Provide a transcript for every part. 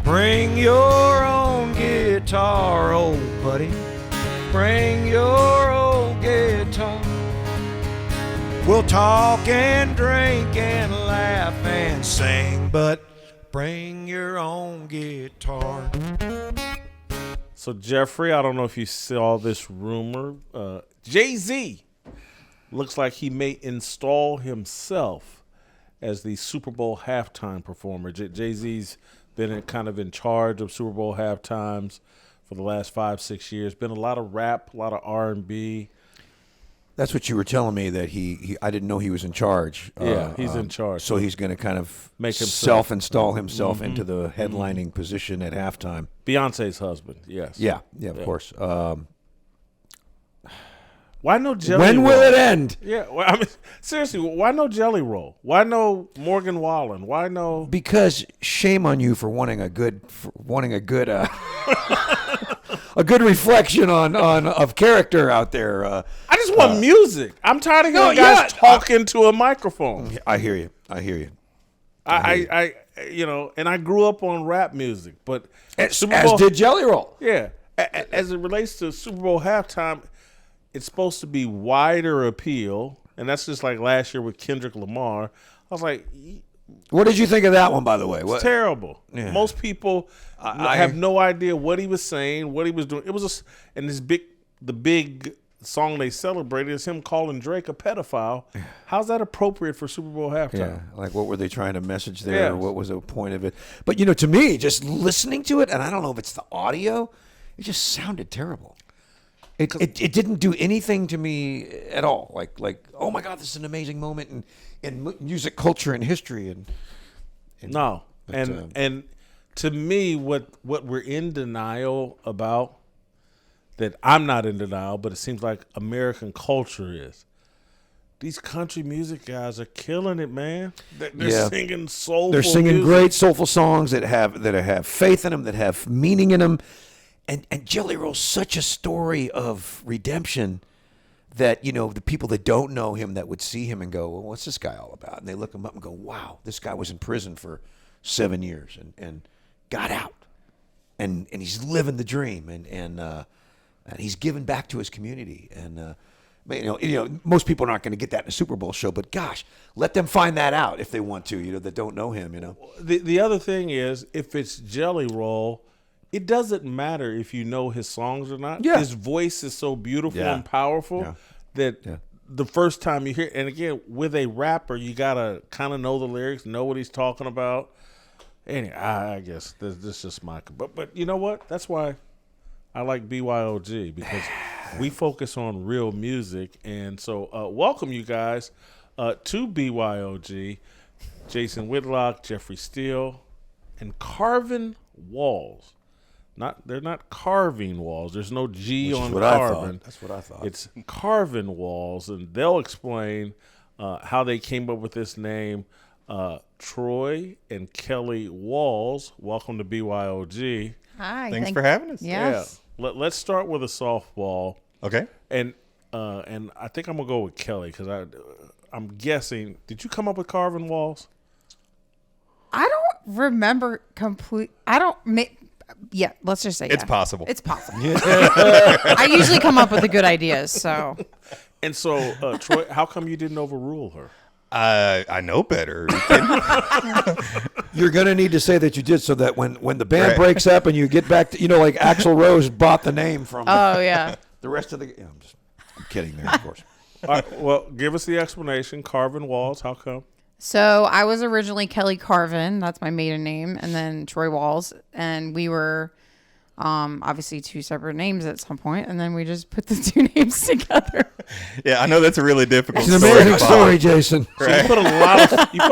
Bring your own guitar, old buddy. Bring your old guitar. We'll talk and drink and laugh and sing, but bring your own guitar. So, Jeffrey, I don't know if you saw this rumor. Jay-Z looks like he may install himself as the Super Bowl halftime performer. Jay-Z's been kind of in charge of Super Bowl halftimes for the last 5-6 years. Been a lot of rap, a lot of R&B. That's what you were telling me, that he I didn't know he was in charge. Yeah, he's in charge. So he's going to kind of make self-install himself into the headlining position at halftime. Beyonce's husband, yes. Yeah, of course. Why no Jelly When Roll? will it end? Yeah, well, I mean, seriously, why no Jelly Roll? Why no Morgan Wallen? Why no? Because shame on you for wanting a good a good reflection of character out there. I just want music. I'm tired of hearing guys talking to a microphone. I hear you. I and I grew up on rap music, but as did Jelly Roll. Yeah, as it relates to Super Bowl halftime, it's supposed to be wider appeal, and that's just like last year with Kendrick Lamar. I was like, what did you think of that one, by the way? It's terrible. Yeah. Most people have no idea what he was saying, what he was doing. It was the big song they celebrated is him calling Drake a pedophile. How's that appropriate for Super Bowl halftime? Yeah, like what were they trying to message there? What was the point of it? But to me, just listening to it, and I don't know if it's the audio, it just sounded terrible. It didn't do anything to me at all. Like oh my God, this is an amazing moment in music culture and history and to me, what we're in denial about, that I'm not in denial, but it seems like American culture is. These country music guys are killing it, man. They're singing soulful. They're singing music. Great soulful songs that have faith in them, that have meaning in them. And Jelly Roll's such a story of redemption that, the people that don't know him, that would see him and go, well, what's this guy all about? And they look him up and go, wow, this guy was in prison for 7 years and got out. And he's living the dream and he's giving back to his community. And, most people are not going to get that in a Super Bowl show, but gosh, let them find that out if they want to, that don't know him, The other thing is, if it's Jelly Roll, it doesn't matter if you know his songs or not. Yeah. His voice is so beautiful and powerful that the first time you hear, and again, with a rapper, you got to kind of know the lyrics, know what he's talking about. Anyway, I guess this is just my, but you know what? That's why I like BYOG, because we focus on real music. And so welcome you guys to BYOG, Jason Whitlock, Jeffrey Steele, and Carvin Walls. They're not carving walls. There's no G on Carvin. That's what I thought. It's Carvin Walls, and they'll explain how they came up with this name. Troy and Kelly Walls, welcome to BYOG. Hi. Thanks for having us. Yes. Yeah. Let's start with a softball. Okay. And I think I'm gonna go with Kelly, because I'm guessing. Did you come up with Carvin Walls? I don't remember Yeah, let's just say it's possible. It's possible. I usually come up with the good ideas, so. And so, Troy, how come you didn't overrule her? I know better. You're going to need to say that you did, so that when the band breaks up and you get back to, like Axl Rose bought the name from the rest of the. I'm kidding there, of course. All right, well, give us the explanation. Carvin Walls, how come? So I was originally Kelly Carvin. That's my maiden name. And then Troy Walls. And we were obviously two separate names at some point. And then we just put the two names together. Yeah, I know that's a really difficult It's story. an amazing story, Jason. So you put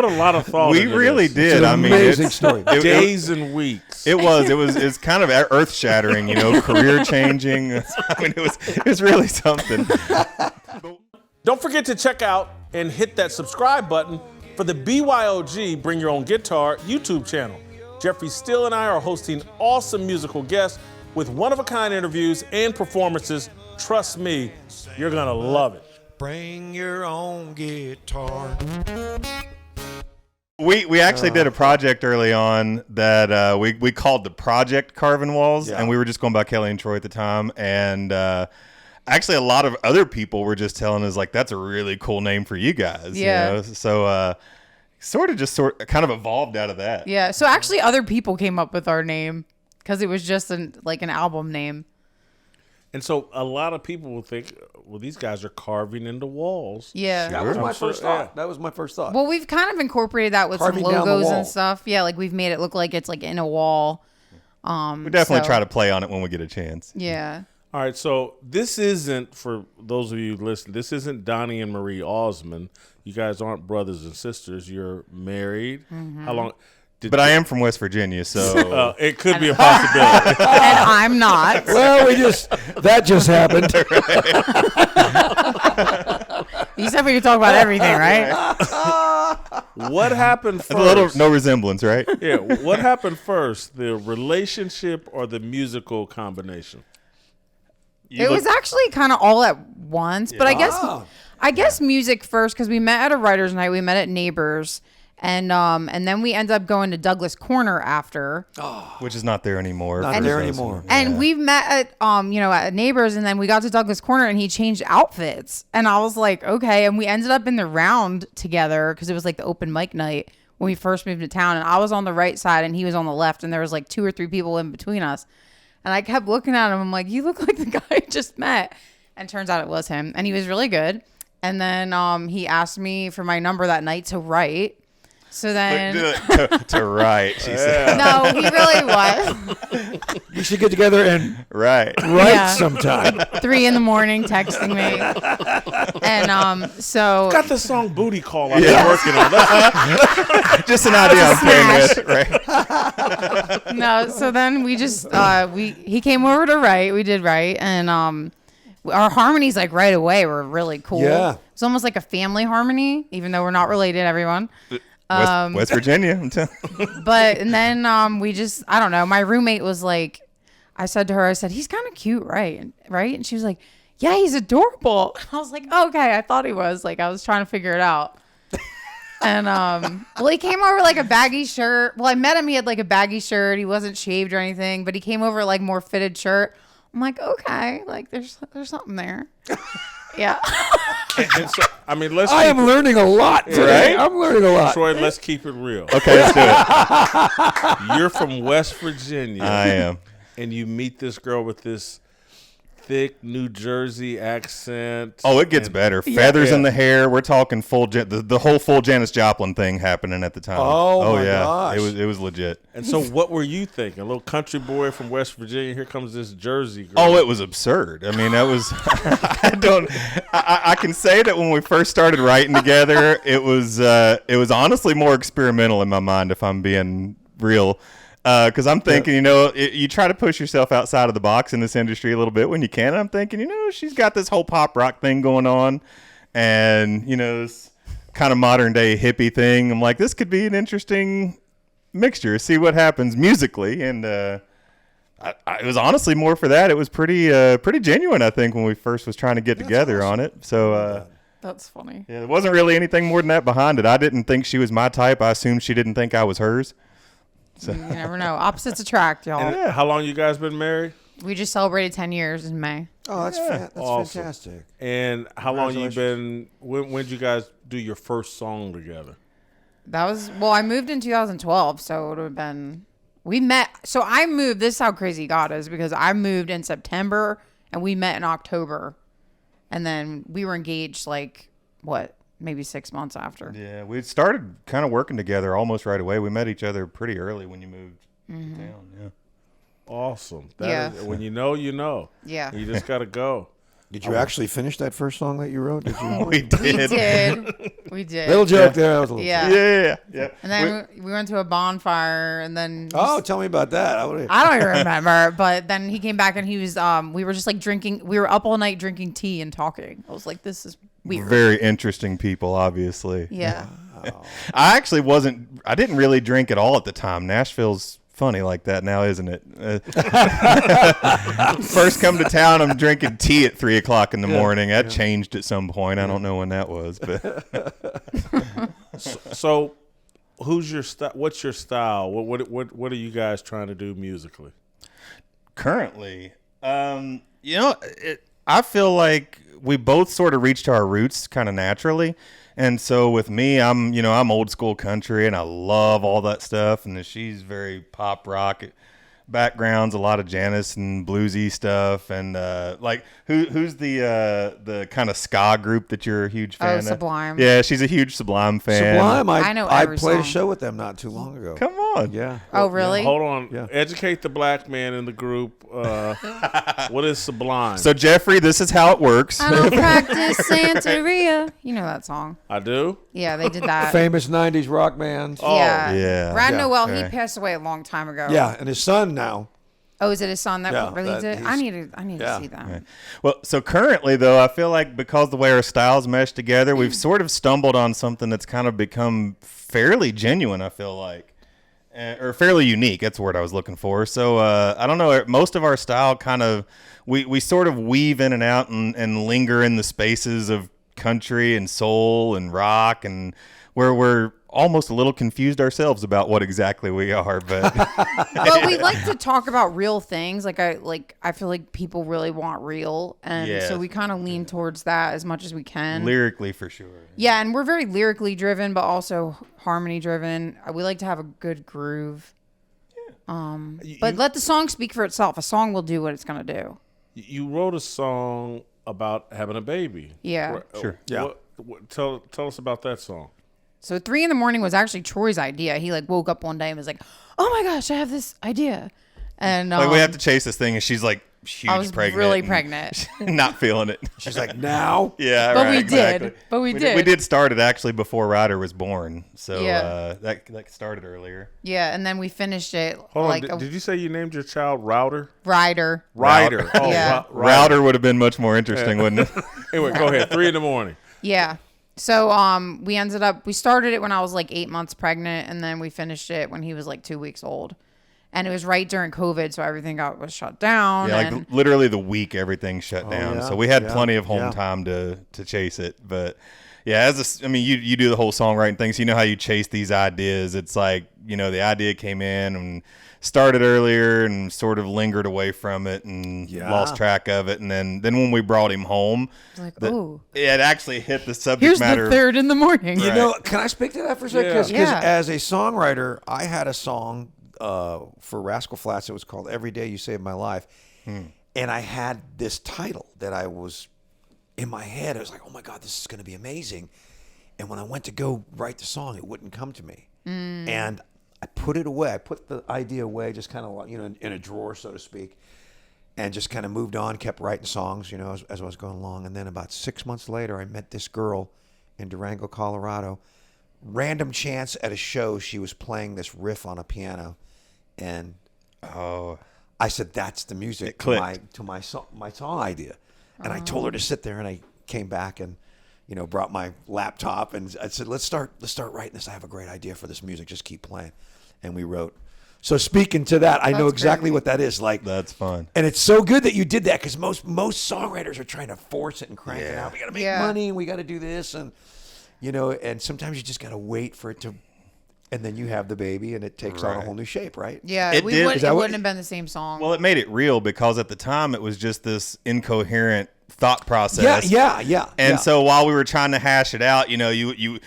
a lot of thought We into really this. did. It's an amazing story. Days and weeks. It's kind of earth shattering, career changing. I mean, it was really something. Don't forget to check out and hit that subscribe button for the BYOG Bring Your Own Guitar YouTube channel. Jeffrey Steele and I are hosting awesome musical guests with one-of-a-kind interviews and performances. Trust me, you're going to love it. Bring your own guitar. We actually did a project early on that we called the project Carvin Walls, and we were just going by Kelly and Troy at the time, and actually a lot of other people were just telling us like that's a really cool name for you guys. Yeah. You know? So kind of evolved out of that. Yeah. So actually, other people came up with our name because it was just an album name. And so a lot of people will think, well, these guys are carving into walls. Yeah. That was my Sure. first thought. Yeah. That was my first thought. Well, we've kind of incorporated that with Carving some down the logos wall. and stuff. Yeah, like we've made it look like it's like in a wall. We definitely try to play on it when we get a chance. Yeah. All right, so this isn't, for those of you listening, this isn't Donnie and Marie Osmond. You guys aren't brothers and sisters. You're married. How long? But I am from West Virginia, so It could be a possibility. And I'm not. Well, that just happened. You said we could talk about everything, right? What happened first? a little no resemblance, right? Yeah, what happened first, the relationship or the musical combination? It was actually kind of all at once, but I guess music first because we met at a writer's night. We met at Neighbors, and then we ended up going to Douglas Corner after. Which is not there anymore. Not there anymore. And we met at at Neighbors, and then we got to Douglas Corner, and he changed outfits, and I was like, okay. And we ended up in the round together because it was like the open mic night when we first moved to town, and I was on the right side and he was on the left, and there was like 2 or 3 people in between us. And I kept looking at him. I'm like, you look like the guy I just met. And turns out it was him. And he was really good. And then he asked me for my number that night to write. So then... to write, she said. No, he really was. You should get together and Right. write sometime. 3 a.m. texting me. And so... Got the song Booty Call I've been working on. Just an idea I'm playing with, right? No, so then we just... he came over to write. We did write. And our harmonies, like, right away were really cool. Yeah. It's almost like a family harmony, even though we're not related, everyone. West Virginia, I'm telling you. But and then we just, I don't know, my roommate was like, I said to her, he's kind of cute, right? And she was like, yeah, he's adorable. I was like, okay, I thought he was. Like, I was trying to figure it out. And well, he came over like a baggy shirt. Well, I met him, he had like a baggy shirt. He wasn't shaved or anything, but he came over like more fitted shirt. I'm like, okay, like there's something there. Yeah. And so, I mean, I am learning a lot today. Right? I'm learning a lot. Troy, let's keep it real. Okay, let's do it. You're from West Virginia. I am. And you meet this girl with this thick New Jersey accent. Oh, it gets better. Feathers in the hair. We're talking the whole full Janis Joplin thing happening at the time. Oh my gosh. It was legit. And so what were you thinking? A little country boy from West Virginia. Here comes this Jersey girl. Oh, it was absurd. I mean, that was I can say that when we first started writing together, it was honestly more experimental in my mind, if I'm being real. Because I'm thinking, you try to push yourself outside of the box in this industry a little bit when you can. And I'm thinking, she's got this whole pop rock thing going on, and this kind of modern day hippie thing. I'm like, this could be an interesting mixture. See what happens musically, and it was honestly more for that. It was pretty genuine, I think, when we first was trying to get together on it. So That's funny. yeah, there wasn't really anything more than that behind it. I didn't think she was my type. I assumed she didn't think I was hers. So. You never know. Opposites attract, y'all. And how long you guys been married? We just celebrated 10 years in May. Oh, that's Awesome. fantastic. And how long you been? When did you guys do your first song together? I moved in 2012, so it would have been, we met, so I moved, this is how crazy God is, because I moved in September, and we met in October, and then we were engaged, maybe 6 months after. Yeah, we started kind of working together almost right away. We met each other pretty early when you moved to town. Yeah. Awesome. Yeah. When you know, you know. Yeah. You just got to go. Did you actually finish that first song that you wrote? Did you? We did. We did. Little joke there. That was a little Yeah. Yeah. And then we went to a bonfire, and then Oh, tell me about that. I don't even remember, but then he came back and he was we were just like drinking, we were up all night drinking tea and talking. I was like, this is weird. Very interesting people, obviously. Yeah. I didn't really drink at all at the time. Nashville's funny like that now, isn't it? First come to town, I'm drinking tea at 3:00 in the morning. That changed at some point. I don't know when that was, but So who's your what's your style? What are you guys trying to do musically? Currently, I feel like we both sort of reached our roots kind of naturally. And so with me, I'm old school country and I love all that stuff. And she's very pop rock backgrounds, a lot of Janis and bluesy stuff. And who's the kind of ska group that you're a huge fan of? Sublime. Yeah, she's a huge Sublime fan. Sublime, I know I every played a song. show with them not too long ago. Come on. Yeah. Oh, really? Hold on. Yeah. Educate the black man in the group. What is Sublime? So Jeffrey, this is how it works. I don't practice Santeria. You know that song. I do. Yeah, they did that. Famous 90s rock band. Yeah. yeah. Brad Yeah. Noel, Okay. he passed away a long time ago. Yeah, and his son now. Oh, is it his son that Yeah, released that it? I he's- need yeah. to see that. Well, so currently, though, I feel like because the way our styles mesh together, we've sort of stumbled on something that's kind of become fairly genuine, I feel like. Or fairly unique. That's the word I was looking for. So, I don't know. Most of our style kind of, we sort of weave in and out and linger in the spaces of country and soul and rock, and where we're almost a little confused ourselves about what exactly we are. But But we like to talk about real things. I feel like people really want real, and Yes. so we kind of lean towards that as much as we can. lyrically, for sure. Yeah, and we're very lyrically driven, but also harmony driven. We like to have a good groove. But let the song speak for itself. A song will do what it's gonna do. You wrote a song about having a baby. Yeah. Sure. Yeah. Tell us about that song. So 3 a.m. was actually Troy's idea. He woke up one day and was like, "Oh my gosh, I have this idea," and Like we have to chase this thing, and she's like huge, I was pregnant, really and pregnant. not feeling it. She's like, now? Yeah, But right, we did. exactly. But we We did. did start it actually before Ryder was born, so Yeah. that started earlier. Yeah, and then we finished it Hold like on. a Did you say you named your child Router? rider. Ryder. Oh, Yeah. Router would have been much more interesting, wouldn't it? Anyway, go ahead. 3 a.m. Yeah. So we started it when I was like 8 months pregnant, and then we finished it when he was like 2 weeks old. And it was right during COVID, so everything was shut down. Yeah, and like literally the week everything shut down, yeah, so we had yeah, plenty of home yeah. time to chase it. But yeah, you do the whole songwriting thing, so you know how you chase these ideas. It's like, the idea came in and started earlier and sort of lingered away from it and Yeah. lost track of it, and then when we brought him home, like, oh, it actually hit the subject here's matter. the 3rd in the morning. You know, can I speak to that for a second? Because Yeah. as a songwriter, I had a song for Rascal Flatts. It was called "Every Day You Saved My Life," and I had this title that I was in my head. I was like, "Oh my God, this is going to be amazing!" And when I went to go write the song, it wouldn't come to me, and I put it away. I put the idea away, just kind of in a drawer, so to speak, and just kind of moved on. Kept writing songs, as I was going along. And then about 6 months later, I met this girl in Durango, Colorado. Random chance at a show, she was playing this riff on a piano, and I said, "That's the music to my song idea." And I told her to sit there, and I came back and brought my laptop, and I said, let's start writing this. I have a great idea for this music. Just keep playing, and we wrote. So speaking to that, I know exactly what that is like. That's fun. And it's so good that you did that, because most songwriters are trying to force it and crank it out. We got to make money, and we got to do this, and and sometimes you just got to wait for it to, and then you have the baby, and it takes on a whole new shape, right? Yeah, It did. it Is that wouldn't have been the same song. Well, it made it real because at the time it was just this incoherent thought process. Yeah. And so while we were trying to hash it out, you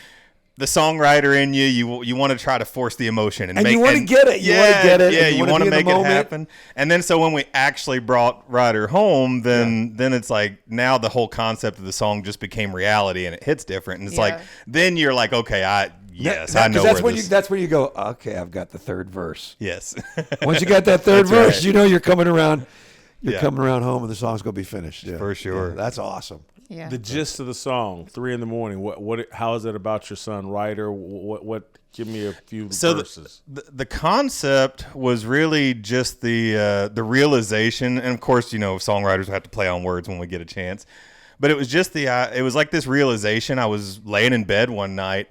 the songwriter in you want to try to force the emotion and you want to get it. You want to get it. Yeah, and you wanna want to be in the make it moment. happen. And then so when we actually brought Ryder home, then it's like now the whole concept of the song just became reality, and it hits different. And it's like then you're like, okay, I know that's where when that's when you go, okay, I've got the third verse. Yes. Once you got that third That's verse, right. you're coming around. You're Yeah. coming around home, and the song's gonna be finished. Yeah. For sure. Yeah, that's awesome. yeah. The gist of the song, 3 a.m. How is it about your son, Ryder? What? Give me a few verses. The concept was really just the realization, and of course, songwriters have to play on words when we get a chance. But it was just it was like this realization. I was laying in bed one night,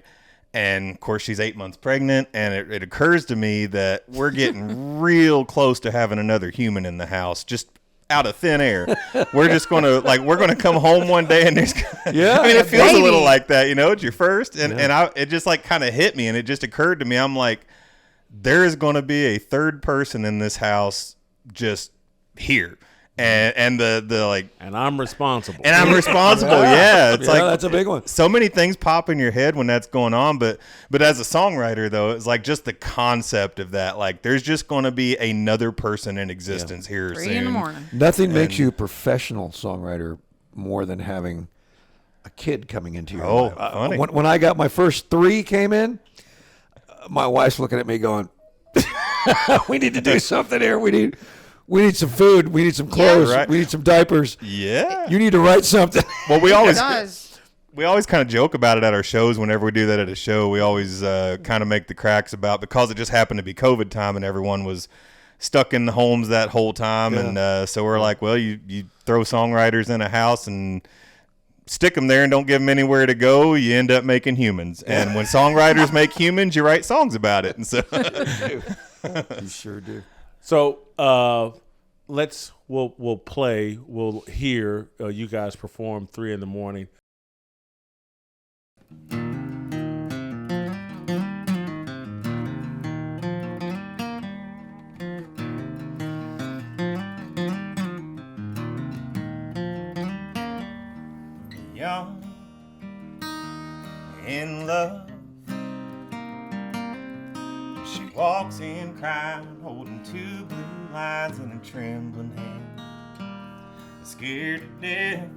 and of course, she's 8 months pregnant, and it occurs to me that we're getting real close to having another human in the house, just out of thin air. We're just going to we're going to come home one day and there's Yeah. I mean, it feels Maybe. a little like that, it's your first and it just kind of hit me, and it just occurred to me. I'm like, there is going to be a third person in this house just here. And and I'm responsible. Yeah, it's that's a big one. So many things pop in your head when that's going on, but as a songwriter though, it's like just the concept of that, like there's just going to be another person in existence here 3 soon. in the morning. Nothing makes you a professional songwriter more than having a kid coming into your life. Funny. When I got my first 3 came in, my wife's looking at me going, "We need to do something here. We need some food. We need some clothes. right. We need some diapers. Yeah. You need to write something." Well, we It always does. kind of joke about it at our shows. Whenever we do that at a show, we always kind of make the cracks about, because it just happened to be COVID time and everyone was stuck in the homes that whole time. Yeah. And so we're like, well, you throw songwriters in a house and stick them there and don't give them anywhere to go, you end up making humans. And when songwriters make humans, you write songs about it. And so You sure do. So we'll hear you guys perform 3 in the morning. young, in love. She walks in crying, holding 2 blue lines in her trembling hand. Scared to death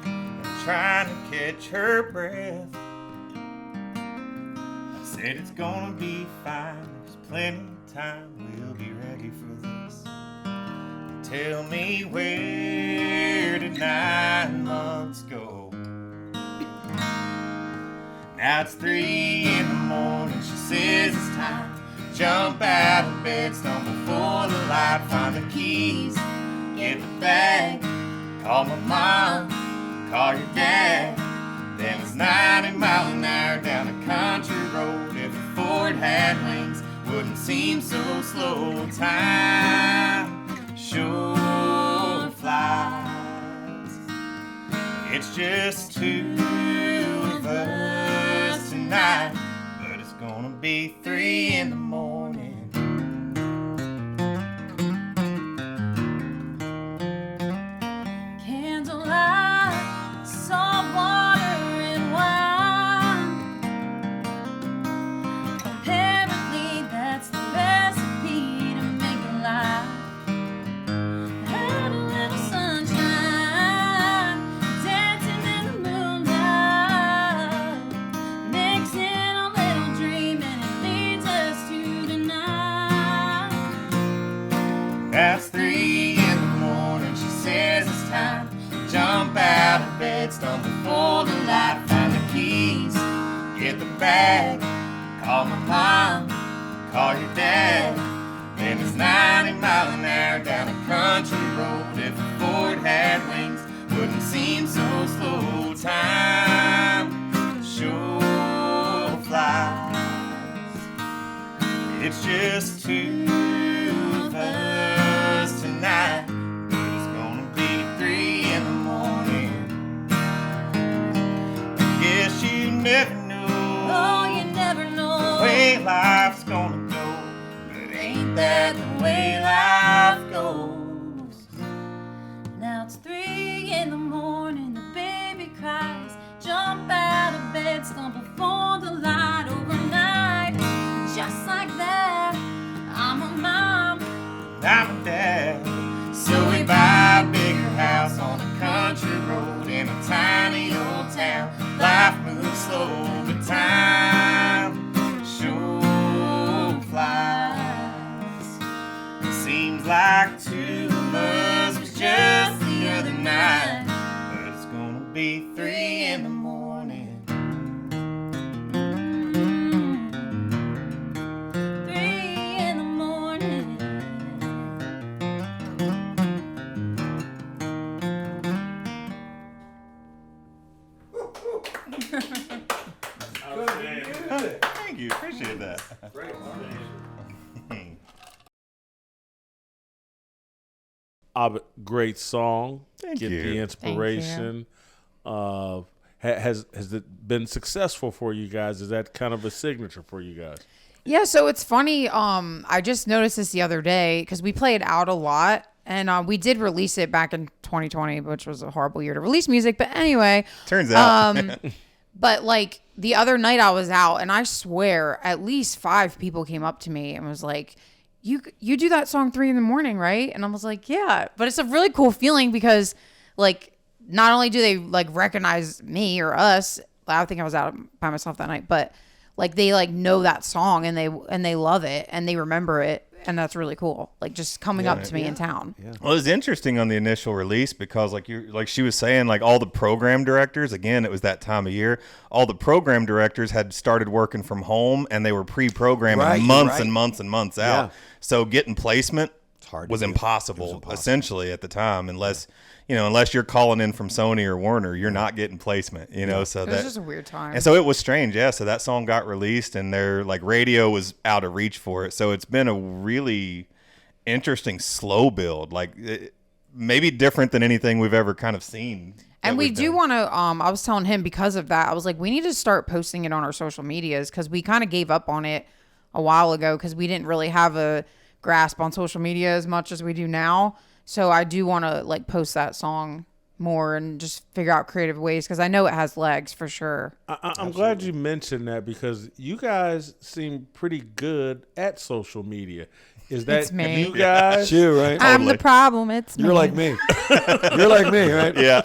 and trying to catch her breath. I said it's gonna be fine, there's plenty of time, we'll be ready for this. Tell me, where did 9 months go? Now it's 3 in the morning, she says it's time. Jump out of bed, stumble for the light, find the keys, get the bag, call my mom, call your dad. Then it's 90 miles an hour down a country road. If a Ford had wings, wouldn't seem so slow. Time sure flies. It's just 2 of us tonight, but it's gonna be 3 in the morning. Candlelight, salt water and wine. Apparently that's the recipe to make a life. Had a little sunshine, dancing in the moonlight, mixing a little dream, and it leads us to tonight. That's 3 in the morning, she says it's time. Jump out of bed, stumble for the light, find the keys, get the bag, call my mom, call your dad. Then it's 90 miles an hour down a country road. If a Ford had wings, wouldn't seem so slow. Time sure flies. It's just 2 of us tonight, but it's gonna be 3 in the morning. I guess you never know Oh, you never know. the way life's gonna go, but ain't that the way life goes? Now it's 3 in the morning, the baby cries. Jump out of bed, stumble for the light overnight. Just like that, I'm a mom. I'm a dad, so we buy a bigger house on a country road in a tiny old town. Life moves slow, but time sure flies. It seems like 2 of us was just the other night, but it's gonna be 3 in the morning. 3 in the morning. Thank you, appreciate that. Great song. Thank Get you. the inspiration. Has it been successful for you guys? Is that kind of a signature for you guys? Yeah, so it's funny. I just noticed this the other day because we play it out a lot, and we did release it back in 2020, which was a horrible year to release music. But anyway, Turns out. But like the other night I was out, and I swear at least 5 people came up to me and was like, "You do that song 3 a.m, right?" And I was like, "Yeah." But it's a really cool feeling because like not only do they like recognize me or us, I think I was out by myself that night, but like they like know that song and they love it and they remember it, and that's really cool. Like just coming up to me in town. Yeah. Well, it was interesting on the initial release because like she was saying, like all the program directors, again, it was that time of year, all the program directors had started working from home and they were pre-programming months and months and months out. So getting placement was impossible essentially at the time, unless you're calling in from Sony or Warner, you're not getting placement, so it was just a weird time. And so it was strange. Yeah. So that song got released and their like radio was out of reach for it. So it's been a really interesting slow build, like maybe different than anything we've ever kind of seen. And we do want to, I was telling him because of that, I was like, we need to start posting it on our social medias because we kind of gave up on it a while ago because we didn't really have a grasp on social media as much as we do now. So I do want to like post that song more and just figure out creative ways because I know it has legs for sure. I'm glad you mentioned that because you guys seem pretty good at social media. Is that It's me. you guys? It's you, right? I'm the problem. It's me. You're like me. You're like me, right? Yeah.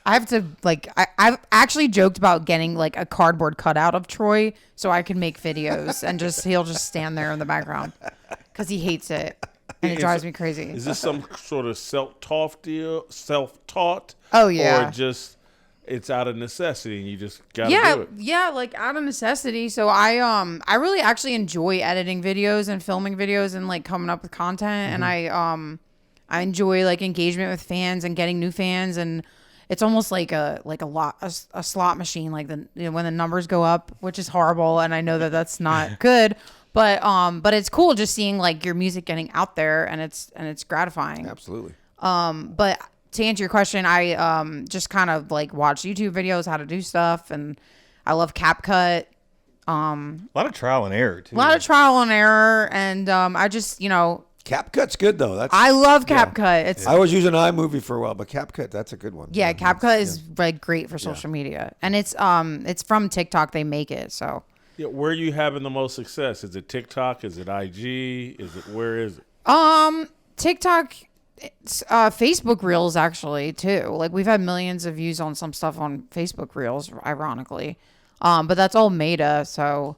I have to like I've actually joked about getting like a cardboard cutout of Troy so I can make videos and he'll just stand there in the background because he hates it and it drives me crazy. Is this some sort of self-taught deal? Self-taught? Oh yeah. Or just it's out of necessity and you just gotta do it? Yeah, like out of necessity. So I really actually enjoy editing videos and filming videos and like coming up with content, and I enjoy like engagement with fans and getting new fans, and it's almost like a slot machine, like when the numbers go up, which is horrible, and I know that that's not good, but it's cool just seeing like your music getting out there, and it's gratifying. Absolutely. But to answer your question, I just kind of like watch YouTube videos how to do stuff, and I love CapCut. A lot of trial and error too. A lot of trial and error, and I just CapCut's good though. I love CapCut. I was using iMovie for a while, but CapCut, that's a good one. Yeah, CapCut is like great for social media, and it's from TikTok. They make it so. Yeah, where are you having the most success? Is it TikTok? Is it IG? Where is it? TikTok, Facebook Reels actually too. Like we've had millions of views on some stuff on Facebook Reels, ironically, but that's all Meta, so.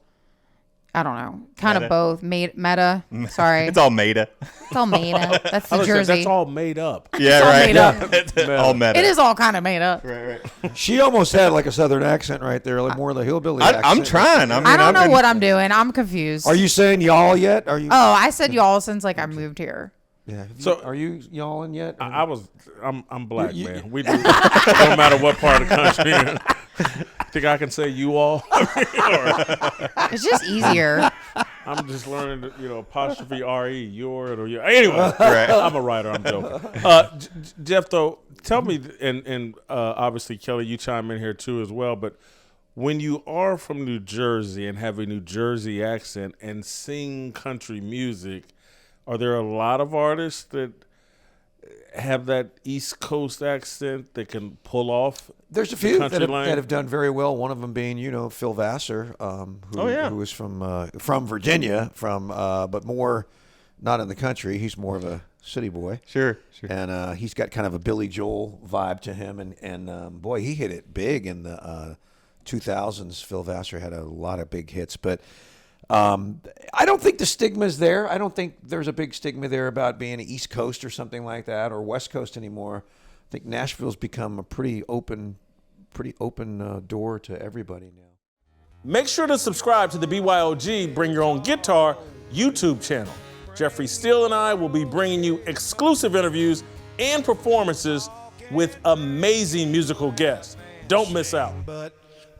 I don't know. Kind of both. Meta. Sorry. It's all Meta. It's all Meta. That's the Jersey. That's all made up. Yeah, all right. made up. It's all Meta. It is all kind of made up. Right. She almost had like a southern accent right there, like more of the hillbilly accent. I'm trying. I don't know what I'm doing. I'm confused. Are you saying y'all yet? Are you? Oh, I said y'all since like I moved here. Yeah. So are you y'alling yet? I'm black, man. We do. No matter what part of the country. Think I can say you all? It's just easier. I'm just learning, apostrophe R-E, your or your. Anyway, right. I'm a writer. I'm joking. Jeff, though, tell me, and obviously, Kelly, you chime in here too as well, but when you are from New Jersey and have a New Jersey accent and sing country music, are there a lot of artists that have that East Coast accent that can pull off? There's a few that have done very well. One of them being, Phil Vassar, who was from Virginia, but more not in the country. He's more of a city boy. Sure. And he's got kind of a Billy Joel vibe to him. And boy, he hit it big in the 2000s. Phil Vassar had a lot of big hits, but I don't think the stigma's there. I don't think there's a big stigma there about being an East Coast or something like that, or West Coast anymore. I think Nashville's become a pretty open door to everybody now. Make sure to subscribe to the BYOG Bring Your Own Guitar YouTube channel. Jeffrey Steele and I will be bringing you exclusive interviews and performances with amazing musical guests. Don't miss out. But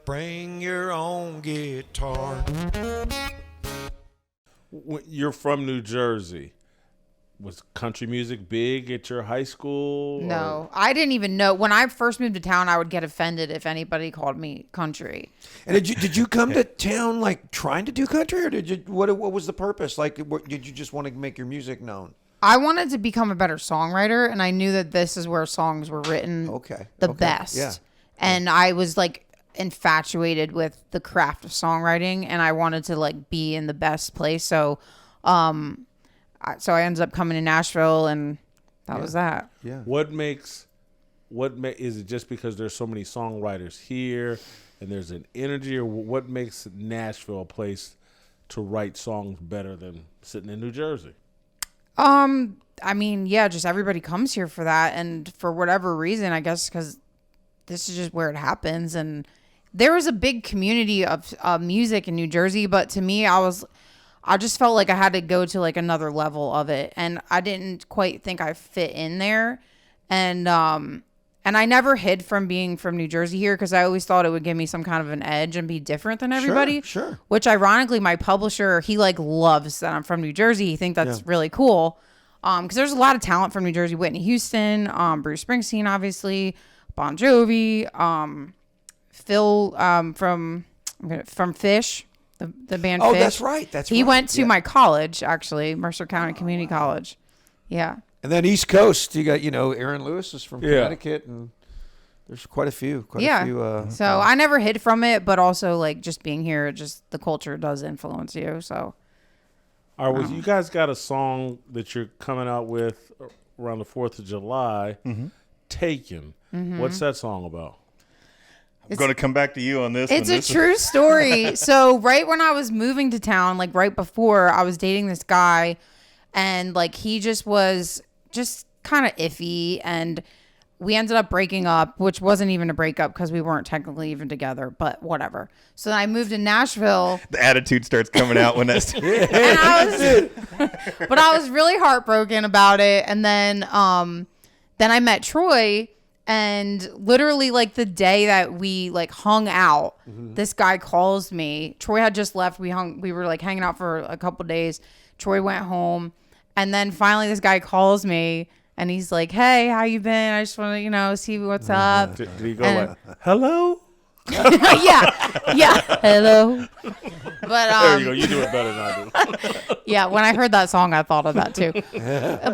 bring your own guitar. You're from New Jersey. Was country music big at your high school? No, I didn't even know. When I first moved to town, I would get offended if anybody called me country. And did you come to town like trying to do country, or did you what was the purpose? Like, did you just want to make your music known? I wanted to become a better songwriter, and I knew that this is where songs were written the best. Yeah. And I was like infatuated with the craft of songwriting, and I wanted to like be in the best place. So I ended up coming to Nashville, and that was that. Yeah. Is it just because there's so many songwriters here and there's an energy, or what makes Nashville a place to write songs better than sitting in New Jersey? I mean, yeah, just everybody comes here for that, and for whatever reason, I guess because this is just where it happens. And there was a big community of music in New Jersey, but to me, I just felt like I had to go to like another level of it, and I didn't quite think I fit in there. And I never hid from being from New Jersey here because I always thought it would give me some kind of an edge and be different than everybody. Sure. Which ironically, my publisher, he like loves that I'm from New Jersey. He thinks that's really cool. Because there's a lot of talent from New Jersey. Whitney Houston, Bruce Springsteen, obviously, Bon Jovi, Phil from Fish. The band Fish. That's right. He went to my college, actually, Mercer County Community College. Yeah. And then East Coast, you got, Aaron Lewis is from Connecticut, and there's quite a few. So I never hid from it, but also like just being here, just the culture does influence you. So. All right, you guys got a song that you're coming out with around the 4th of July, Taken. What's that song about? I'm going to come back to you on this. It's a true story. So right when I was moving to town, like right before, I was dating this guy, and like he just was just kind of iffy, and we ended up breaking up, which wasn't even a breakup because we weren't technically even together, but whatever. So then I moved to Nashville. The attitude starts coming out when that's... But I was really heartbroken about it. And then I met Troy, and literally like the day that we like hung out, this guy calls me. Troy had just left. We were like hanging out for a couple days. Troy went home, and then finally this guy calls me. And he's like, "Hey, how you been? I just want to, see what's up." Did he go like, "Hello"? yeah, hello. But there you go. You do it better than I do. Yeah, when I heard that song, I thought of that too.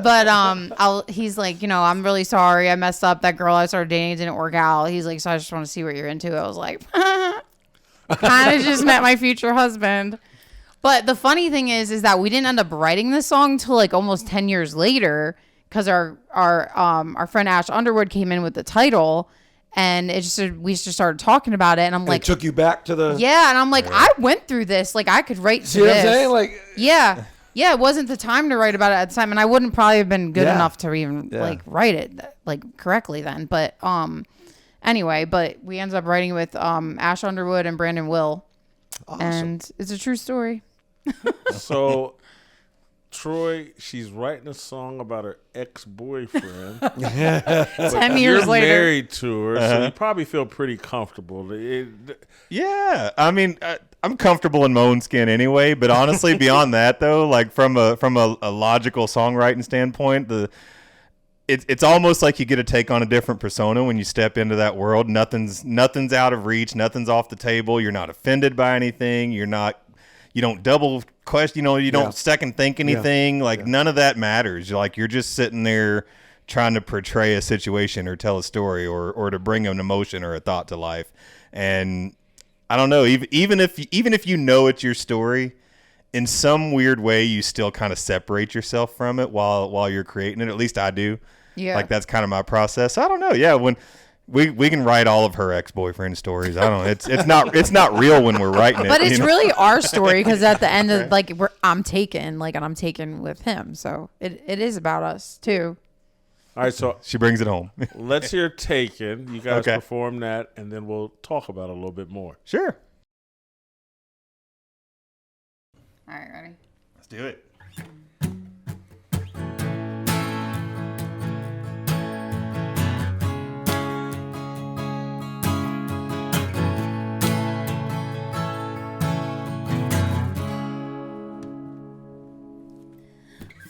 But he's like, I'm really sorry, I messed up. That girl I started dating didn't work out. He's like, so I just want to see what you're into. I was like, kind of just met my future husband. But the funny thing is that we didn't end up writing this song till like almost 10 years later. Because our friend Ash Underwood came in with the title, and we just started talking about it, and I'm like, it took you back to the and I'm like, I went through this, like I could write. See what I'm saying? Like it wasn't the time to write about it at the time, and I wouldn't probably have been good enough to even like write it like correctly then. But anyway, but we ended up writing with Ash Underwood and Brandon Will, and it's a true story. So. Troy, she's writing a song about her ex-boyfriend. 10 years you're later. Married to her, so you probably feel pretty comfortable. Yeah, I mean, I'm comfortable in my own skin anyway. But honestly, beyond that, though, like from a logical songwriting standpoint, it's almost like you get to take on a different persona when you step into that world. Nothing's out of reach. Nothing's off the table. You're not offended by anything. You don't double question, you don't second think anything. None of that matters. You're just sitting there trying to portray a situation or tell a story or to bring an emotion or a thought to life. And I don't know, even if you know it's your story, in some weird way you still kind of separate yourself from it while you're creating it. At least I do. Yeah. Like that's kind of my process. I don't know. Yeah, when we can write all of her ex-boyfriend stories. I don't know. It's not real when we're writing it. But it's really our story because at the end of I'm taken, and I'm taken with him. So it is about us too. All right, so she brings it home. Let's hear Taken. You guys perform that, and then we'll talk about it a little bit more. Sure. All right, ready? Let's do it.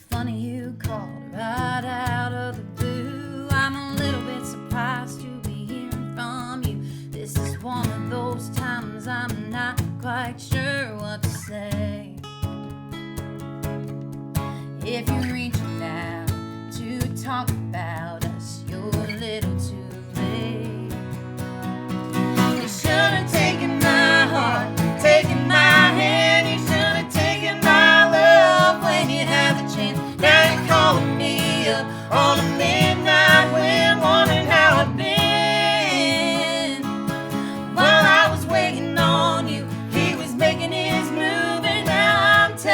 Funny you call right out of the blue. I'm a little bit surprised to be hearing from you. This is one of those times I'm not quite sure what to say. If you're reaching out to talk about us, you're a little too late. You should have taken my heart, taken my hand. You should have taken my love when you had the chance. Now you're calling me up on a midnight wind, wondering how I've been. While I was waiting on you, he was making his move, and now I'm taken.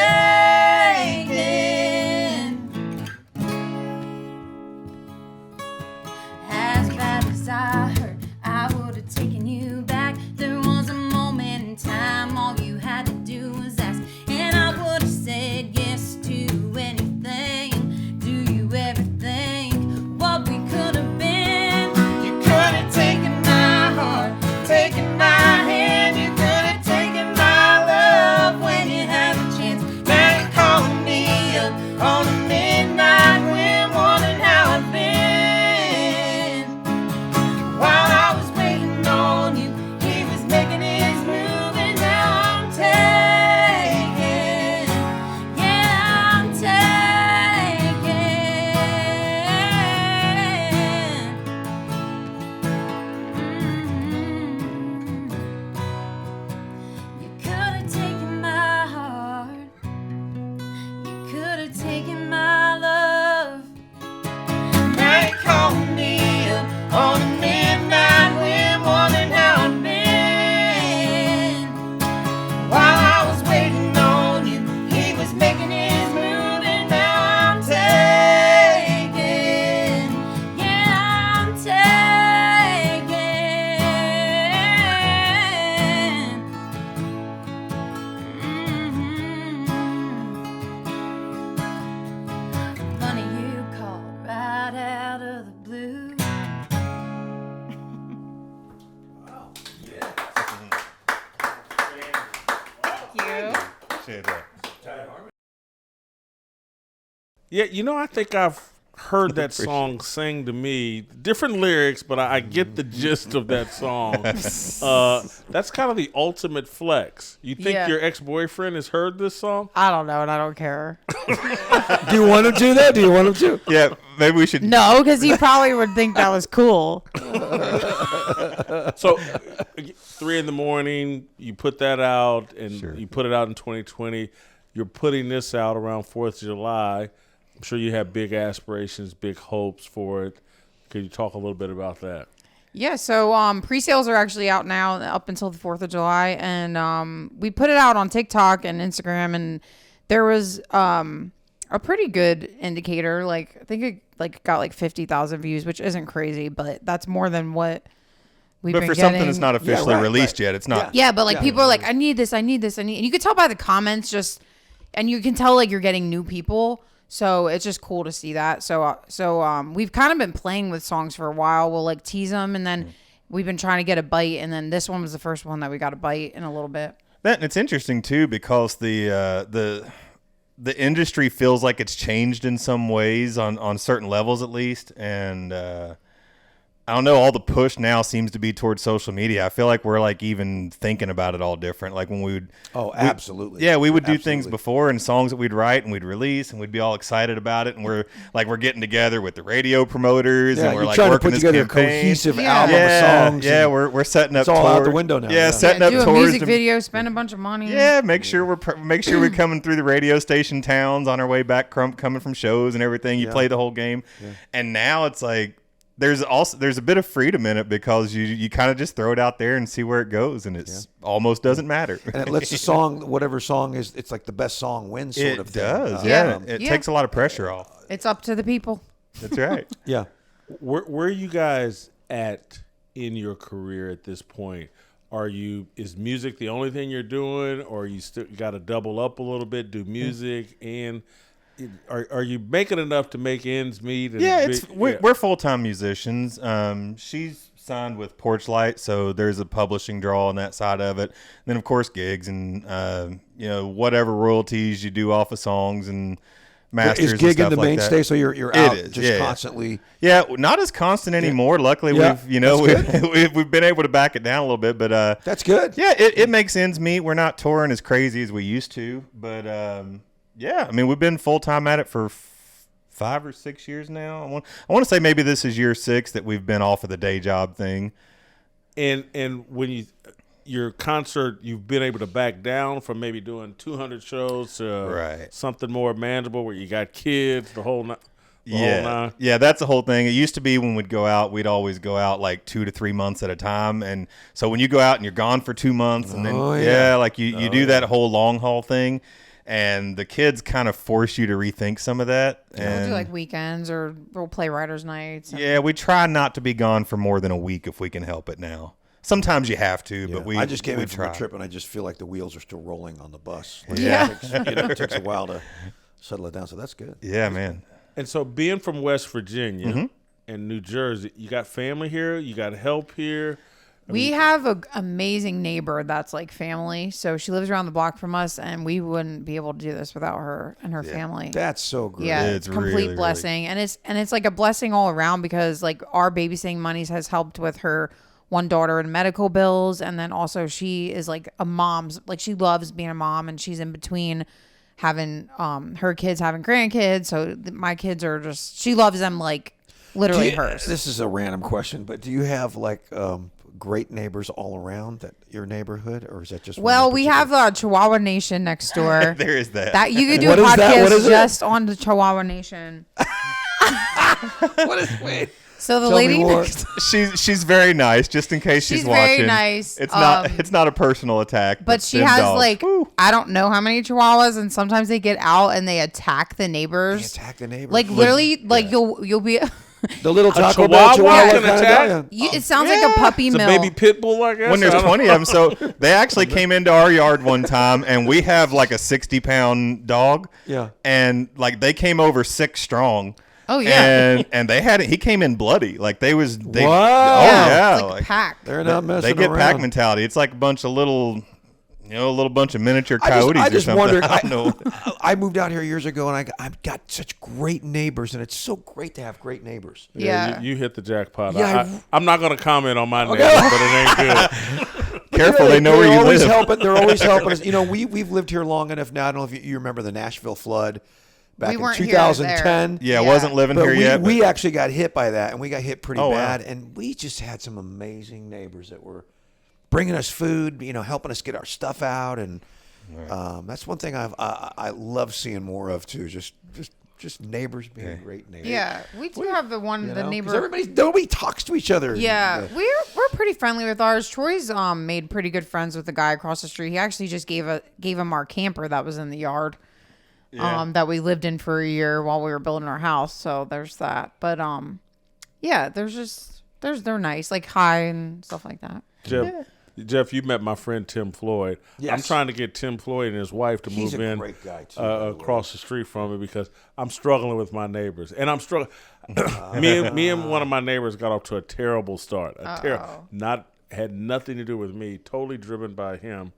As bad as I hurt, I would have taken you back. There was a moment in time, all you had to do was ask, and I would have said yes to anything. Do you ever think what we could have been? You could have taken my heart, taken my hand. You could have taken my love when you had the chance. Now you're calling me up on a midnight wind, wondering how I've been. While I was waiting on you, he was making his move, and now I'm taken. Yeah, I'm taken. You could have taken my heart. You could have taken my love. Now you're calling me up on a midnight wind, wondering how I've been. While I was waiting on you, he was making his move, and now I'm taken. Yeah, I'm taken. Funny you called right out of the blue. Yeah, I think I've heard that song sang to me. Different lyrics, but I get the gist of that song. That's kind of the ultimate flex. You think Yeah. your ex-boyfriend has heard this song? I don't know, and I don't care. Do you want him to, though? Do you want him to? Yeah, maybe we should. No, because he probably would think that was cool. So, 3 a.m, you put that out, and you put it out in 2020. You're putting this out around 4th of July. I'm sure you have big aspirations, big hopes for it. Can you talk a little bit about that? Yeah, so pre-sales are actually out now up until the 4th of July, and we put it out on TikTok and Instagram, and there was a pretty good indicator. Like, I think it got like 50,000 views, which isn't crazy, but that's more than what we've been But for getting. something that's not officially released yet, it's not. Yeah, but like people are like, I need this, and you can tell by the comments and you can tell like you're getting new people. So it's just cool to see that. So we've kind of been playing with songs for a while. We'll like tease them, and then we've been trying to get a bite, and then this one was the first one that we got a bite in a little bit. And it's interesting too because the industry feels like it's changed in some ways on certain levels at least, and I don't know, all the push now seems to be towards social media. I feel like we're like even thinking about it all different. Like when we would absolutely. we would do things before and songs that we'd write and we'd release and we'd be all excited about it, and we're getting together with the radio promoters and we're like trying working to put this together campaign. a cohesive album of songs. Yeah, we're setting up it's all out tours. the window now. Yeah, setting up do a tours music to- video, spend a bunch of money. Yeah, make sure we're coming through the radio station towns on our way back, coming from shows and everything. You play the whole game, and now it's like there's a bit of freedom in it because you kind of just throw it out there and see where it goes, and it's almost doesn't matter. And it lets the song, whatever song is, it's like the best song wins sort of thing. It does, It Yeah. takes a lot of pressure off. It's up to the people. That's right. Yeah. Where are you guys at in your career at this point? Is music the only thing you're doing, or you still got to double up a little bit, do music, and are you making enough to make ends meet? We're full-time musicians. She's signed with Porchlight, so there's a publishing draw on that side of it. And then of course gigs and whatever royalties you do off of songs and masters. Is and gigging stuff the like mainstay? that. So you're It out is, just yeah. constantly. Yeah, not as constant anymore. Luckily, Yeah, we've been able to back it down a little bit. But That's good. yeah, it makes ends meet. We're not touring as crazy as we used to, but yeah, I mean, we've been full time at it for 5 or 6 years now. I want to say maybe this is year 6 that we've been off of the day job thing. And when your concert, you've been able to back down from maybe doing 200 shows to something more manageable where you got kids, the whole nine. Yeah, that's the whole thing. It used to be when we'd go out, we'd always go out like 2 to 3 months at a time. And so when you go out and you're gone for 2 months and then, like you do that whole long haul thing. And the kids kind of force you to rethink some of that. And We'll do like weekends or we'll play writers' nights. Yeah, we try not to be gone for more than a week if we can help it now. Sometimes you have to, but I just came in try. from a trip and I just feel like the wheels are still rolling on the bus. Like Yeah. it takes a while to settle it down. So that's good. Yeah, man. And so being from West Virginia Mm-hmm. and New Jersey, you got family here, you got help here. We have an amazing neighbor that's like family. So she lives around the block from us, and we wouldn't be able to do this without her and her family. That's so great. Yeah, It's it's a complete really, blessing, and it's like a blessing all around because like our babysitting monies has helped with her one daughter and medical bills, and then also she is like a mom's like she loves being a mom, and she's in between having her kids having grandkids, so my kids are just she loves them like literally hers. This is a random question, but do you have like great neighbors all around your neighborhood, or is that just Well, we have Chihuahua Nation next door. There is that. That you could do What a is that? What podcast is it? just on the Chihuahua Nation. What is wait? So the Tell me lady more. next She's very nice. Just in case she's watching, very nice. It's not a personal attack. But she them has dogs. like Woo. I don't know how many Chihuahuas, and sometimes they get out and they attack the neighbors. They attack the neighbors. Like literally, like you'll be. the little Taco Chihuahua Bell Chihuahua can kind of attack? guy. It sounds like a puppy It's a mill. baby pit bull, I guess. when there's I don't 20 of them. So they actually came into our yard one time, and we have like a 60-pound dog. Yeah. And like they came over 6 strong. Oh, yeah. And they had it. He came in bloody. Like they. Wow. Oh yeah. It's like a pack. They're not messing They get around. pack mentality. It's like a bunch of little. A little bunch of miniature I coyotes just or something. wondered. I don't know. I moved out here years ago, and I've got such great neighbors, and it's so great to have great neighbors. Yeah. You hit the jackpot. Yeah, I'm not going to comment on my neighbors, but it ain't good. Careful, they know where They're you always live. They're always helping us. You know, we've lived here long enough now. I don't know if you remember the Nashville flood back We in weren't here 2010. Yeah, I Yeah. wasn't living But here yet. we actually got hit by that, and we got hit pretty Oh, wow. bad. And we just had some amazing neighbors that were bringing us food, helping us get our stuff out, and that's one thing I love seeing more of too. Just neighbors being great neighbors. Yeah, we do have the one You the know? 'Cause neighbor. nobody talks to each other. Yeah, we're pretty friendly with ours. Troy's made pretty good friends with the guy across the street. He actually just gave him our camper that was in the yard. That we lived in for a year while we were building our house. So there's that. But yeah, they're nice, like hi and stuff like that. Jeff, you met my friend Tim Floyd. Yes. I'm trying to get Tim Floyd and his wife to He's move a in great guy, too, by the way. across the street from me because I'm struggling with my neighbors. And I'm struggling. me and one of my neighbors got off to a terrible start. Had nothing to do with me, totally driven by him.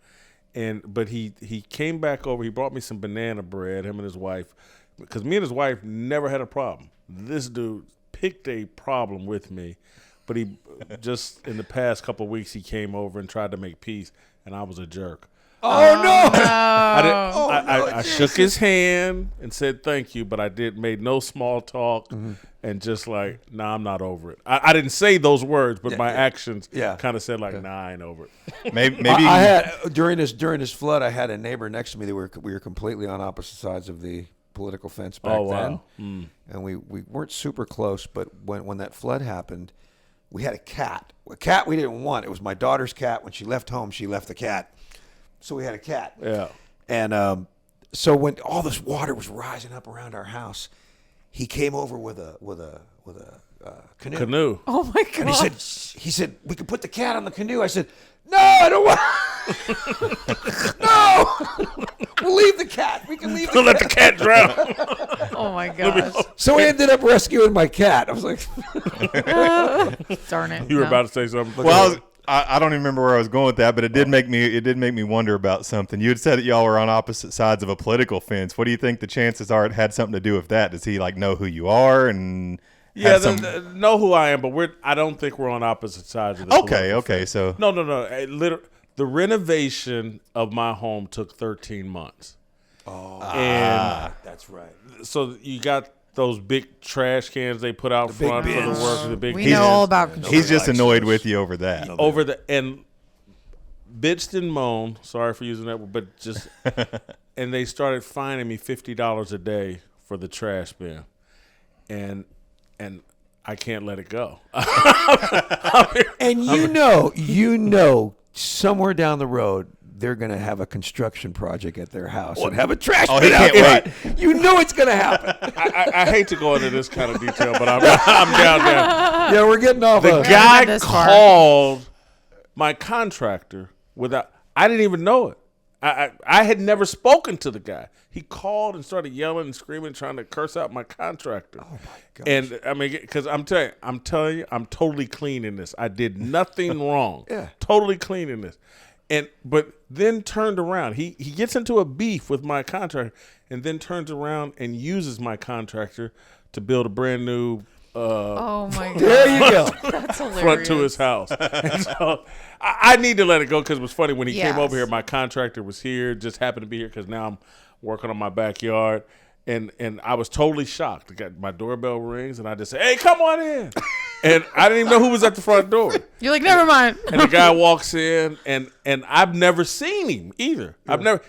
But he came back over. He brought me some banana bread, him and his wife, because me and his wife never had a problem. This dude picked a problem with me. But he just in the past couple of weeks he came over and tried to make peace, and I was a jerk. Oh no! I shook his hand and said thank you, but I made no small talk and just like, nah, I'm not over it. I didn't say those words, but my actions kind of said like, nah, I ain't over it. Maybe I had during this flood, I had a neighbor next to me that we were completely on opposite sides of the political fence back then, and we weren't super close. But when that flood happened, we had a cat we didn't want. It was my daughter's cat. When she left home, she left the cat, so we had a cat. Yeah. And so when all this water was rising up around our house, he came over with a canoe. Oh my god! And he said, we can put the cat on the canoe. I said, no, I don't want. No, we'll leave the cat. We can leave the Don't cat. let the cat drown. Oh my gosh! So we ended up rescuing my cat. I was like, Darn it! You were No. about to say something. Well, I don't even remember where I was going with that, but it did make me wonder about something. You had said that y'all were on opposite sides of a political fence. What do you think the chances are it had something to do with that? Does he like know who you are and know who I am, but I don't think we're on opposite sides of the political fence. So no. The renovation of my home took 13 months. And that's right. so you got those big trash cans they put out front for the work. The big We know all about He's just annoyed with you over that. And bitched and moaned. Sorry for using that word, but just and they started fining me $50 a day for the trash bin, and I can't let it go. And you know, somewhere down the road, they're going to have a construction project at their house and have a trash bin. He can't wait. You know it's going to happen. I hate to go into this kind of detail, but I'm down there. Yeah, we're getting off. The guy called my contractor without. I didn't even know it. I had never spoken to the guy. He called and started yelling and screaming, trying to curse out my contractor. Oh my gosh! And I mean, because I'm telling you, I'm totally clean in this. I did nothing wrong. Yeah, totally clean in this. But then turned around. He gets into a beef with my contractor, and then turns around and uses my contractor to build a brand new. Oh my god! There you go. That's hilarious. Front to his house. And so I need to let it go because it was funny when he came over here. My contractor was here, just happened to be here because now I'm working on my backyard, and I was totally shocked. My doorbell rings, and I just say, "Hey, come on in." And I didn't even know who was at the front door. You're like, never mind. And the guy walks in, and I've never seen him either.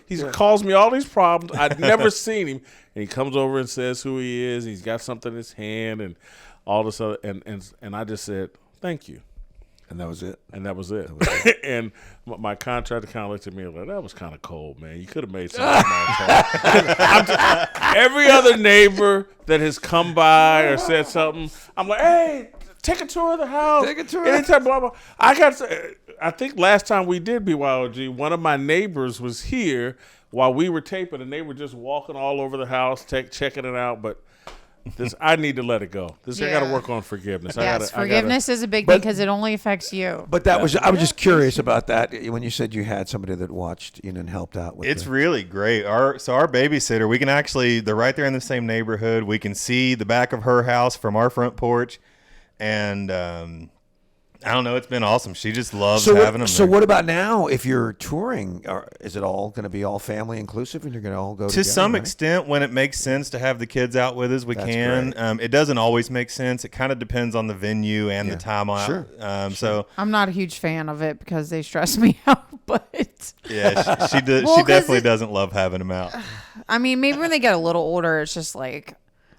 He calls me all these problems. I'd never seen him. And he comes over and says who he is. He's got something in his hand and all this other. And I just said, thank you. And that was it. And my contractor kind of looked at me and like, that was kind of cold, man. You could have made something more. Every other neighbor that has come by or said something, I'm like, hey, take a tour of the house. Anytime, blah, blah. I think last time we did BYOG, one of my neighbors was here while we were taping, and they were just walking all over the house, checking it out. But I need to let it go. I got to work on forgiveness. Yes, forgiveness is a big thing because it only affects you. But I was just curious about that when you said you had somebody that watched and helped out with it. It's really great. Our babysitter, we can they're right there in the same neighborhood. We can see the back of her house from our front porch. And I don't know. It's been awesome. She just loves having them. So what about now? If you're touring, is it all going to be all family inclusive, and you're going to all go together? To some extent, when it makes sense to have the kids out with us, we can. It doesn't always make sense. It kind of depends on the venue and the time out. Sure. So I'm not a huge fan of it because they stress me out. But yeah, she definitely doesn't love having them out. I mean, maybe when they get a little older, it's just like.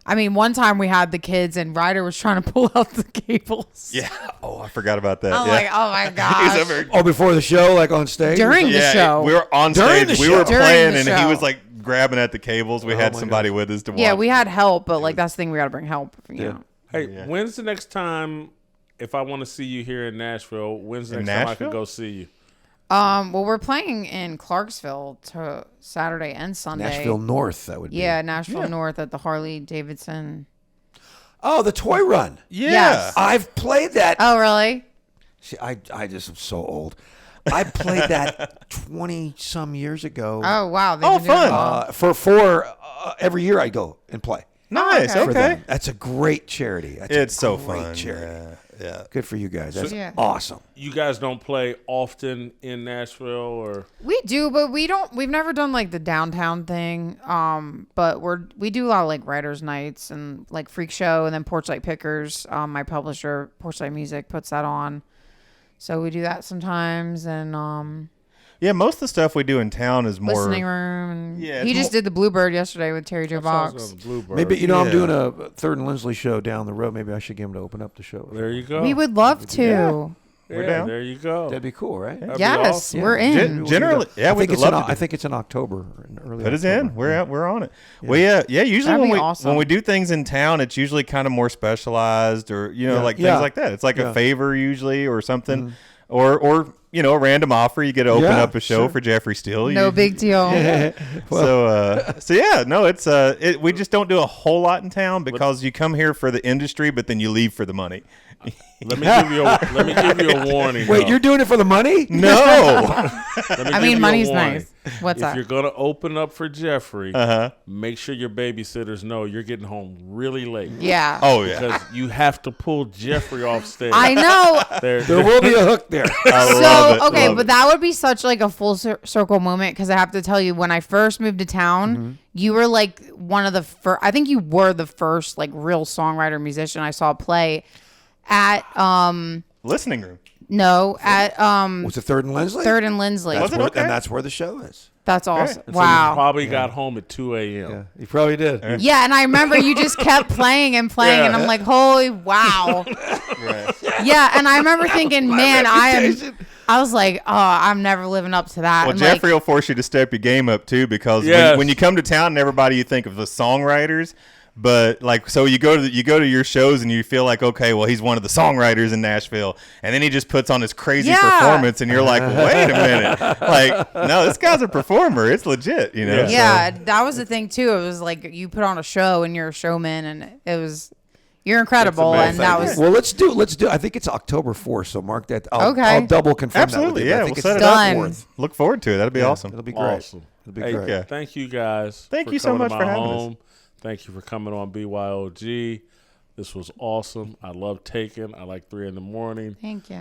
I mean, one time we had the kids and Ryder was trying to pull out the cables. Yeah. Oh, I forgot about that. I'm like, oh my gosh. Before the show, like on stage? During the show. We were on stage. We were playing and he was like grabbing at the cables. We had somebody with us to watch. Yeah, we had help, but like that's the thing, we got to bring help. You know. Hey, when's the next time, if I want to see you here in Nashville, when's the next time I can go see you? Well, we're playing in Clarksville to Saturday and Sunday. Nashville North, that would be. Yeah, Nashville North at the Harley Davidson. Oh, the toy run. Yeah. Yes. I've played that. Oh, really? See, I just am so old. I played that 20-some years ago. Oh, wow. Fun. For every year I go and play. Nice. Okay. That's a great charity. It's so fun. Charity. Yeah. Good for you guys. That's awesome. You guys don't play often in Nashville, or we do, but we don't. We've never done like the downtown thing. But we do a lot of like writers' nights and like Freak Show, and then Porchlight Pickers. My publisher, Porchlight Music, puts that on. So we do that sometimes, and yeah, most of the stuff we do in town is more listening room. And he just did the Bluebird yesterday with Terry Joe Box. Maybe I'm doing a Third and Lindsley show down the road. Maybe I should get him to open up the show. There you go. We would love to. We're down. There you go. That'd be cool, right? Yes, awesome. we're in. Generally, I think it's in October. Put us in. We're on it. Yeah. Usually when we do things in town, it's usually kind of more specialized, or like things like that. It's like a favor usually, or something, or a random offer. You get to open Yeah, up a show sure. for Jeffrey Steele. No big deal. So yeah, no, we just don't do a whole lot in town because you come here for the industry, but then you leave for the money. Let me give you a warning. Wait, though. you're doing it for the money? No. Let me I give mean, you a money's warning. nice. What's If that? you're gonna open up for Jeffrey, Uh-huh. make sure your babysitters know you're getting home really late. Yeah. Oh yeah. Because you have to pull Jeffrey off stage. I know. There will be a hook there. Love it, Okay, love but it. that would be such like a full circle moment because I have to tell you, when I first moved to town, you were like one of the first. I think you were the first like real songwriter musician I saw play at Listening room. Was it Third and Lindsley? Third and Lindsley. Was it okay? And that's where the show is. That's awesome. And so Wow. you probably got home at 2 a.m. You probably did. Yeah, and I remember you just kept playing and playing, and I'm like, holy wow. Yeah, and I remember thinking, man, I was like, oh, I'm never living up to that. Well, And, Jeffrey like, will force you to step your game up too, because Yes. when you come to town, and everybody you think of the songwriters, but like so you go to your shows and you feel like, okay, well, he's one of the songwriters in Nashville, and then he just puts on this crazy performance, and you're like, wait a minute, like, no, this guy's a performer, it's legit, you know. yeah, that was the thing too. It was like you put on a show and you're a showman, and it was you're incredible, and that was Well, let's do. I think it's October 4th, so mark that. Okay. I'll double confirm Absolutely, that with you. yeah, I think we'll set it's it up. done. 4th. Look forward to it. That'd be awesome. It'll be great. Awesome. It'll be Hey, great. thank you guys. Thank for you so coming much to for my having us. home. Thank you for coming on BYOG. This was awesome. I love Taken. I like 3 a.m. Thank you.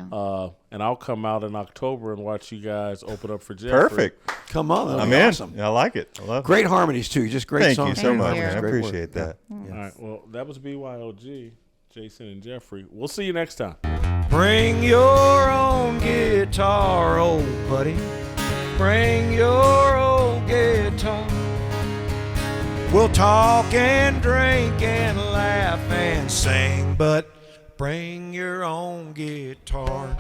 And I'll come out in October and watch you guys open up for Jeffrey. Perfect. Come on, that'll I'm be in. awesome. I like it. I love Great harmonies too. Just great Thank songs. you so Thank much, you. man. I Great work. appreciate that. All right. Well, that was BYOG, Jason and Jeffrey. We'll see you next time. Bring your own guitar, old buddy. Bring your own guitar. We'll talk and drink and laugh and sing, but bring your own guitar.